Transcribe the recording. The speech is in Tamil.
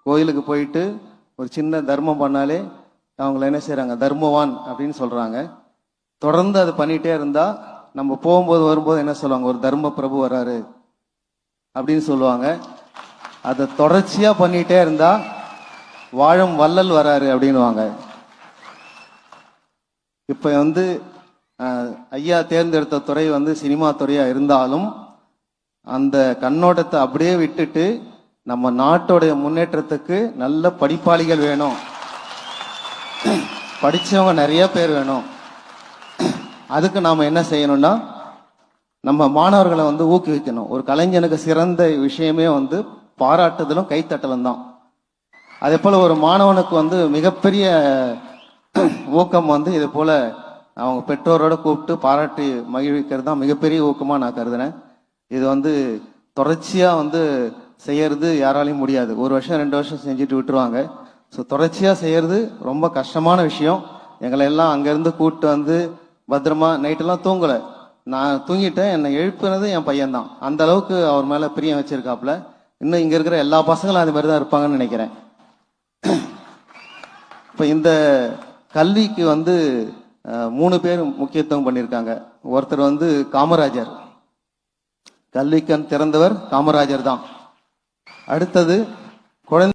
கோயிலுக்கு போயிட்டு ஒரு சின்ன தர்மம் பண்ணாலே அவங்கள என்ன செய்கிறாங்க, தர்மவான் அப்படின்னு சொல்கிறாங்க. தொடர்ந்து அது பண்ணிகிட்டே இருந்தால் நம்ம போகும்போது வரும்போது என்ன சொல்லுவாங்க, ஒரு தர்ம பிரபு வர்றாரு அப்படின்னு சொல்லுவாங்க. அதை தொடர்ச்சியாக பண்ணிகிட்டே இருந்தால் வாழும் வள்ளல் வராரு அப்படின்வாங்க. இப்போ ஐயா தேர்ந்தெடுத்த துறை சினிமா துறையாக இருந்தாலும் அந்த கண்ணோட்டத்தை அப்படியே விட்டுட்டு நம்ம நாட்டோடைய முன்னேற்றத்துக்கு நல்ல படிப்பாளிகள் வேணும், படித்தவங்க நிறைய பேர் வேணும். அதுக்கு நாம் என்ன செய்யணும்னா நம்ம மாணவர்களை ஊக்குவிக்கணும். ஒரு கலைஞனுக்கு சிறந்த விஷயமே பாராட்டுதலும் கைத்தட்டலும் தான். அதே போல் ஒரு மாணவனுக்கு மிகப்பெரிய ஊக்கம் இது போல் அவங்க பெற்றோரோட கூப்பிட்டு பாராட்டி மகிழ்விக்கிறது தான் மிகப்பெரிய ஊக்கமாக நான் கருதுனேன். இது தொடர்ச்சியாக செய்யறது யாராலையும் முடியாது. ஒரு வருஷம் 2 வருஷம் செஞ்சுட்டு விட்டுருவாங்க. ஸோ தொடர்ச்சியாக செய்யறது ரொம்ப கஷ்டமான விஷயம். எங்களை எல்லாம் அங்கேருந்து கூப்பிட்டு பத்திரமா நைட்டெல்லாம் தூங்கலை, நான் தூங்கிட்டேன், என்னை எழுப்புனது என் பையன்தான். அந்த அளவுக்கு அவர் மேலே பிரியம் வச்சிருக்காப்புல. இன்னும் இங்கே இருக்கிற எல்லா பசங்களும் அது மாதிரி தான் இருப்பாங்கன்னு நினைக்கிறேன். இப்போ இந்த கல்விக்கு 3 பேர் முக்கியத்துவம் பண்ணியிருக்காங்க. ஒருத்தர் காமராஜர், கல்விக்கண் திறந்தவர் காமராஜர் தான். அடுத்தது குழந்தை